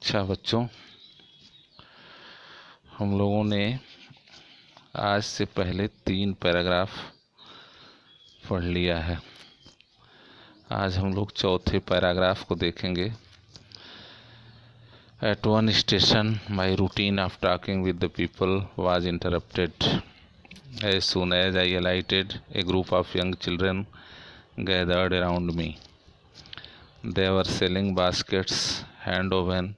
अच्छा बच्चों, हम लोगों ने आज से पहले 3 पैराग्राफ पढ़ लिया है। आज हम लोग चौथे पैराग्राफ को देखेंगे। At one station, my routine of talking with the people was interrupted. As soon as I alighted, a group of young children gathered around me. They were selling baskets, hand woven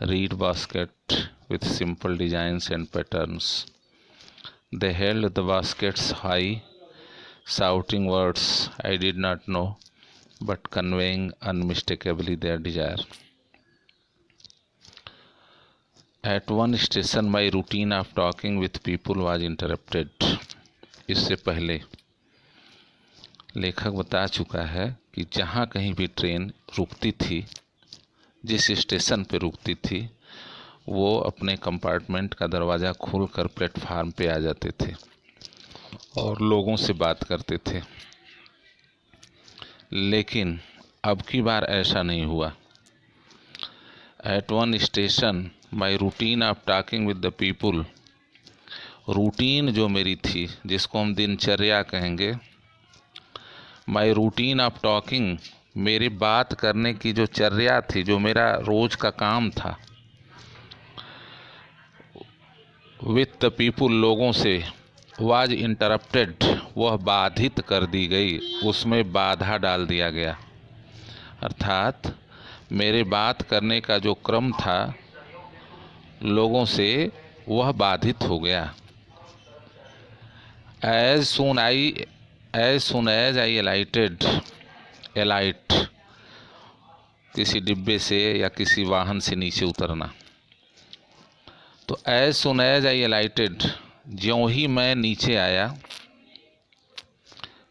reed basket with simple designs and patterns. They held the baskets high, shouting words I did not know, but conveying unmistakably their desire. At one station, my routine of talking with people was interrupted. इससे पहले लेखक बता चुका है कि जहाँ कहीं भी ट्रेन रुकती थी, जिस स्टेशन पे रुकती थी, वो अपने कंपार्टमेंट का दरवाज़ा खोलकर प्लेटफार्म पे आ जाते थे और लोगों से बात करते थे। लेकिन अब की बार ऐसा नहीं हुआ। At one station my routine of talking with the people, routine जो मेरी थी, जिसको हम दिनचर्या कहेंगे, माई रूटीन ऑफ टॉकिंग, मेरी बात करने की जो चर्या थी, जो मेरा रोज का काम था, विथ द पीपुल, लोगों से, वाज इंटरप्टेड, वह बाधित कर दी गई, उसमें बाधा डाल दिया गया। अर्थात मेरे बात करने का जो क्रम था लोगों से, वह बाधित हो गया। As soon as I alight, किसी डिब्बे से या किसी वाहन से नीचे उतरना। तो एज सुन एज आई एलाइटेड, ज्यों ही मैं नीचे आया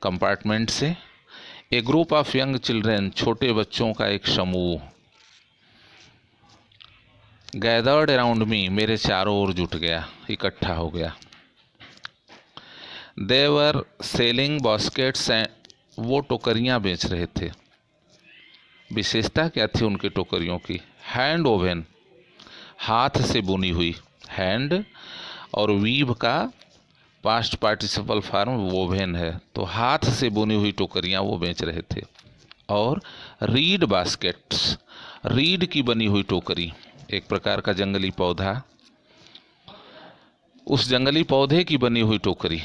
कंपार्टमेंट से, ए ग्रुप ऑफ यंग चिल्ड्रेन, छोटे बच्चों का एक समूह, गैदर्ड अराउंड मी, मेरे चारों ओर जुट गया, इकट्ठा हो गया। देवर सेलिंग बास्केट्स, वो टोकरियाँ बेच रहे थे। विशेषता क्या थी उनकी टोकरियों की? हैंड ओवन, हाथ से बुनी हुई, हैंड और वीव का पास्ट पार्टिसिपल फॉर्म वोवेन है, तो हाथ से बुनी हुई टोकरियाँ वो बेच रहे थे। और रीड बास्केट्स, रीड की बनी हुई टोकरी, एक प्रकार का जंगली पौधा, उस जंगली पौधे की बनी हुई टोकरी,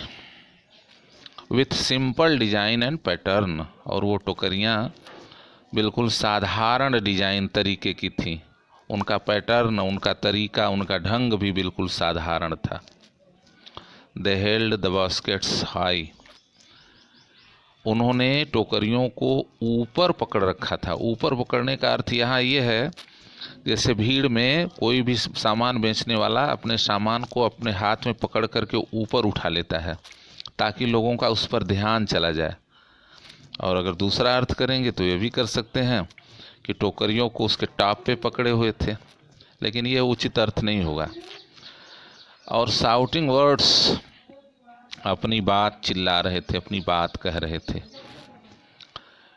with simple design and pattern, और वो टोकरियाँ बिल्कुल साधारण डिजाइन तरीके की थी, उनका पैटर्न, उनका तरीका, उनका ढंग भी बिल्कुल साधारण था। दे हेल्ड द बास्केट्स हाई, उन्होंने टोकरियों को ऊपर पकड़ रखा था। ऊपर पकड़ने का अर्थ यहाँ ये है, जैसे भीड़ में कोई भी सामान बेचने वाला अपने सामान को अपने हाथ में पकड़ करके ऊपर उठा लेता है ताकि लोगों का उस पर ध्यान चला जाए। और अगर दूसरा अर्थ करेंगे तो ये भी कर सकते हैं कि टोकरियों को उसके टॉप पे पकड़े हुए थे, लेकिन ये उचित अर्थ नहीं होगा। और शाउटिंग वर्ड्स, अपनी बात चिल्ला रहे थे, अपनी बात कह रहे थे।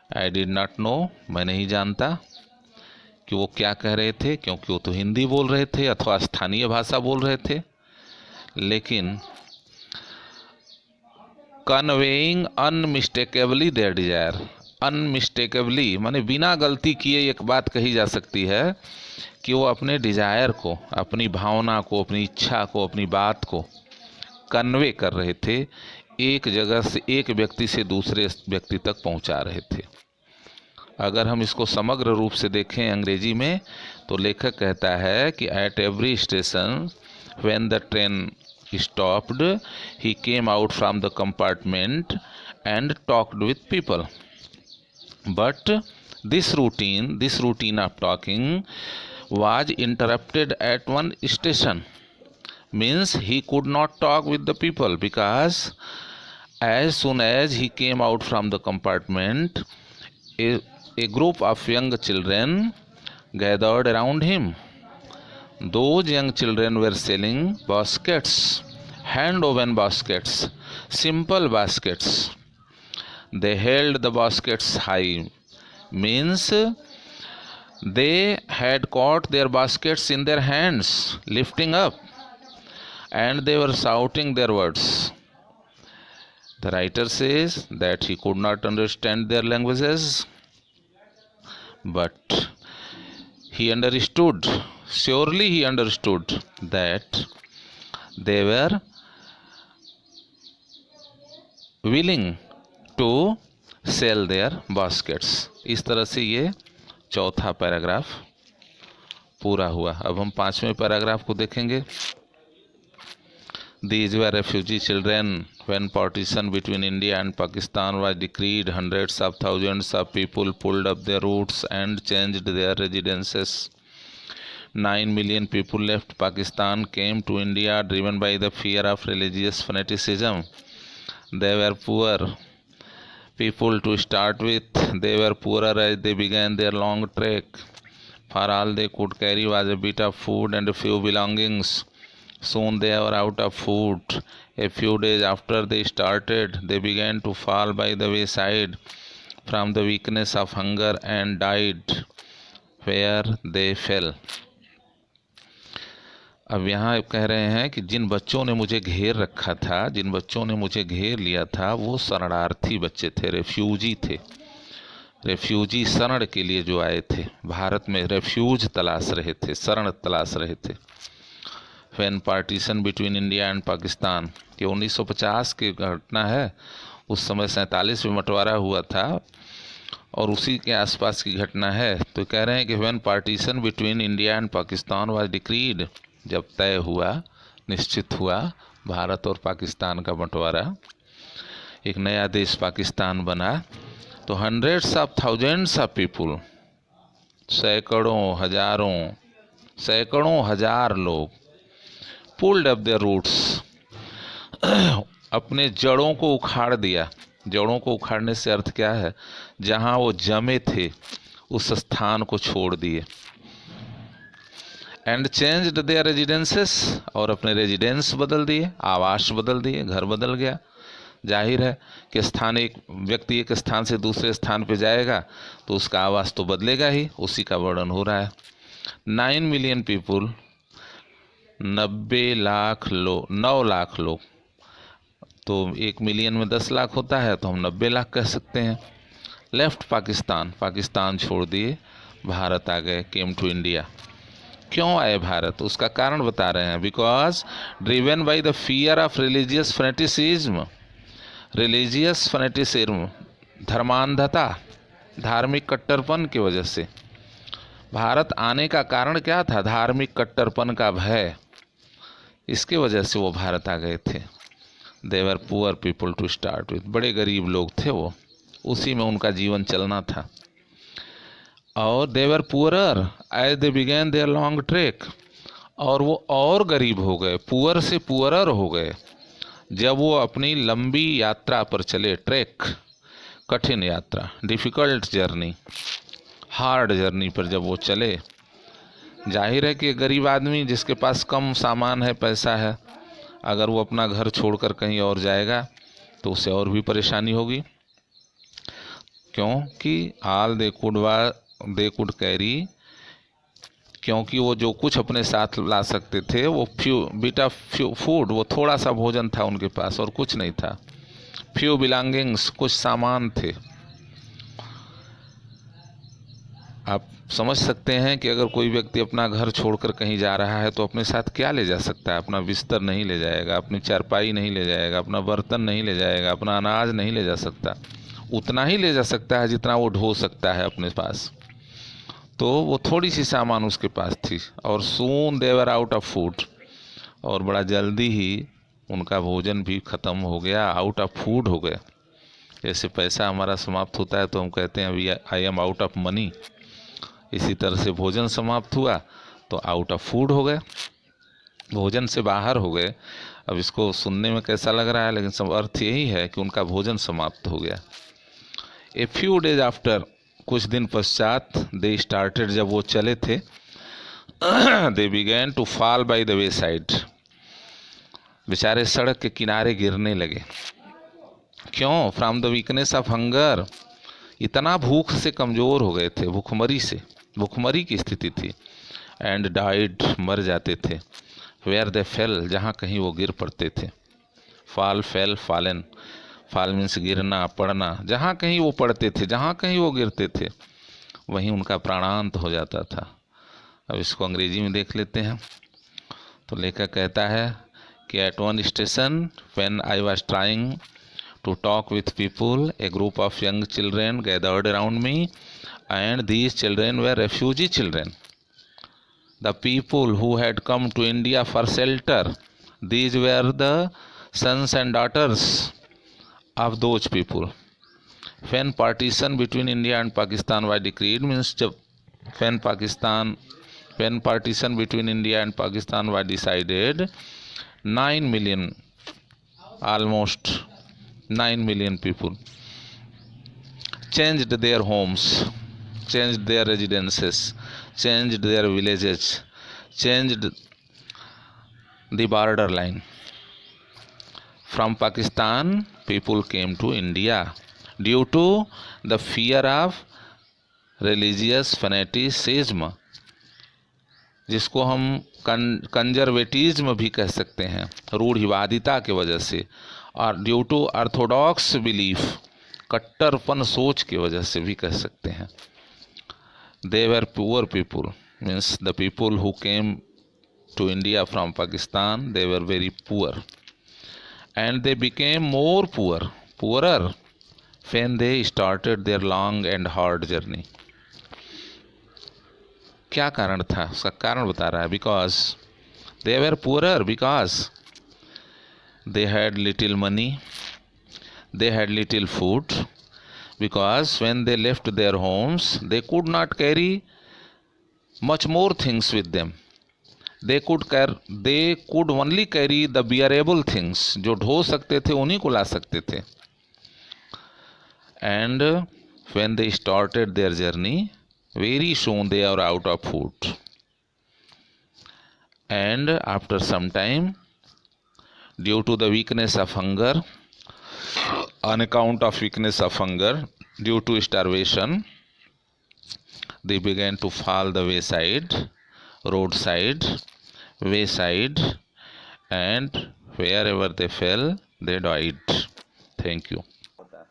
आई डिड नॉट नो, मैं नहीं जानता कि वो क्या कह रहे थे, क्योंकि वो तो हिंदी बोल रहे थे अथवा स्थानीय भाषा बोल रहे थे। लेकिन कन्वेइंग अनमिस्टेकेबली देयर डिजायर, अनमिस्टेकेबली माने बिना गलती किए एक बात कही जा सकती है कि वो अपने डिजायर को, अपनी भावना को, अपनी इच्छा को, अपनी बात को कन्वे कर रहे थे, एक जगह से, एक व्यक्ति से दूसरे व्यक्ति तक पहुंचा रहे थे। अगर हम इसको समग्र रूप से देखें अंग्रेजी में, तो लेखक कहता है कि at every station when the train stopped, he came out from the compartment and talked with people. But this routine of talking was interrupted at one station. Means he could not talk with the people, because as soon as he came out from the compartment, a group of young children gathered around him. Those young children were selling baskets, hand woven baskets, simple baskets. They held the baskets high, means They had caught their baskets in their hands, lifting up, and they were shouting their words. The writer says that he could not understand their languages, but he understood, surely he understood that they were willing to sell their baskets. इस तरह से ये चौथा paragraph पूरा हुआ। अब हम पांचवें पैराग्राफ को देखेंगे। These were refugee children when partition between India and Pakistan was decreed. Hundreds of thousands of people pulled up their roots and changed their residences. 9 million people left Pakistan, came to India driven by the fear of religious fanaticism. They were poor people to start with. They were poorer as they began their long trek, for all they could carry was a bit of food and a few belongings. Soon they were out of food. A few days after they started, they began to fall by the wayside from the weakness of hunger and died where they fell. अब यहाँ कह रहे हैं कि जिन बच्चों ने मुझे घेर रखा था, जिन बच्चों ने मुझे घेर लिया था, वो शरणार्थी बच्चे थे, रेफ्यूजी थे। रेफ्यूजी शरण के लिए जो आए थे, भारत में रेफ्यूज तलाश रहे थे, शरण तलाश रहे थे। When partition between India and Pakistan, ये 1950 की घटना है। उस समय 47 में बंटवारा हुआ था और उसी के आसपास की घटना है। तो कह रहे हैं कि when partition between India and Pakistan was decreed, जब तय हुआ, निश्चित हुआ भारत और पाकिस्तान का बंटवारा, एक नया देश पाकिस्तान बना, तो hundreds of thousands of people, सैकड़ों हजार लोग, पुल्ड अप देयर रूट्स, अपने जड़ों को उखाड़ दिया। जड़ों को उखाड़ने से अर्थ क्या है? जहाँ वो जमे थे उस स्थान को छोड़ दिए। एंड चेंज्ड देयर रेजिडेंसेस, और अपने रेजिडेंस बदल दिए, आवास बदल दिए, घर बदल गया। जाहिर है कि स्थान, एक व्यक्ति एक स्थान से दूसरे स्थान पे जाएगा तो उसका आवास तो बदलेगा ही, उसी का वर्णन हो रहा है। 9 मिलियन पीपुल, 9 लाख लोग, तो 1 मिलियन में 10 लाख होता है, तो हम 90 लाख कह सकते हैं। लेफ्ट पाकिस्तान, पाकिस्तान छोड़ दिए, भारत आ गए, केम टू इंडिया। क्यों आए भारत? उसका कारण बता रहे हैं। Because driven by the fear of religious fanaticism, religious fanaticism, धर्मांधता, धार्मिक कट्टरपन की वजह से। भारत आने का कारण क्या था? धार्मिक कट्टरपन का भय, इसके वजह से वो भारत आ गए थे। They were poor people to start with, बड़े गरीब लोग थे वो, उसी में उनका जीवन चलना था। और they were poorer as they began their long trek, और वो और गरीब हो गए, पुअर से पुअरर हो गए जब वो अपनी लंबी यात्रा पर चले। ट्रैक, कठिन यात्रा, डिफ़िकल्ट जर्नी, हार्ड जर्नी पर जब वो चले। जाहिर है कि गरीब आदमी जिसके पास कम सामान है, पैसा है, अगर वो अपना घर छोड़कर कहीं और जाएगा तो उसे और भी परेशानी होगी। क्योंकि ऑल दे कुड कैरी, क्योंकि वो जो कुछ अपने साथ ला सकते थे वो बिट ऑफ फूड, वो थोड़ा सा भोजन था उनके पास और कुछ नहीं था। फ्यू बिलोंगिंग्स, कुछ सामान थे। आप समझ सकते हैं कि अगर कोई व्यक्ति अपना घर छोड़कर कहीं जा रहा है तो अपने साथ क्या ले जा सकता है? अपना बिस्तर नहीं ले जाएगा, अपनी चारपाई नहीं ले जाएगा, अपना बर्तन नहीं ले जाएगा, अपना अनाज नहीं ले जा सकता। उतना ही ले जा सकता है जितना वो ढो सकता है अपने पास। तो वो थोड़ी सी सामान उसके पास थी। और सून दे वर आउट ऑफ फूड, और बड़ा जल्दी ही उनका भोजन भी ख़त्म हो गया, आउट ऑफ फूड हो गया। जैसे पैसा हमारा समाप्त होता है तो हम कहते हैं अभी I am out of money, इसी तरह से भोजन समाप्त हुआ तो आउट ऑफ फूड हो गए, भोजन से बाहर हो गए। अब इसको सुनने में कैसा लग रहा है, लेकिन सब अर्थ यही है कि उनका भोजन समाप्त हो गया। ए फ्यू डेज आफ्टर, कुछ दिन पश्चात, दे स्टार्टेड, जब वो चले थे, they began to fall by the wayside, बेचारे सड़क के किनारे गिरने लगे। क्यों? From the weakness of hunger, इतना भूख से कमज़ोर हो गए थे, भूखमरी से। भुखमरी की स्थिति थी। एंड डाइड, मर जाते थे। वेयर दे फेल, जहाँ कहीं वो गिर पड़ते थे। Fall, fail, fallen, fall means गिरना, पड़ना, जहाँ कहीं वो पड़ते थे, जहाँ कहीं वो गिरते थे वहीं उनका प्राणांत हो जाता था। अब इसको अंग्रेजी में देख लेते हैं। तो लेखक कहता है कि at one station when I was trying to talk with people, a group of young children gathered around me, and these children were refugee children, the people who had come to India for shelter. These were the sons and daughters of those people. When partition between India and Pakistan was decreed, means when partition between India and Pakistan was decided, 9 million, almost 9 million people changed their homes, changed their residences, changed their villages, changed the border line. From Pakistan, people came to India due to the fear of religious fanaticism, जिसको हम conservatism भी कह सकते हैं, रूढ़िवादिता की वजह से, और ड्यू टू ऑर्थोडॉक्स बिलीफ, कट्टरपन सोच की वजह से भी कह सकते हैं। They were poor people, means the people who came to India from Pakistan, they were very poor, and they became more poorer when they started their long and hard journey. क्या कारण था, उसका कारण बता रहा है। Because they were poorer, because they had little money, they had little food, because when they left their homes they could not carry much more things with them. They could only carry the bearable things, जो ढो सकते थे उन्हीं को ला सकते थे। And when they started their journey, very soon they are out of food, and after some time, due to the weakness of hunger, on account of weakness of hunger, due to starvation, they began to fall the roadside, wayside, and wherever they fell, they died. Thank you.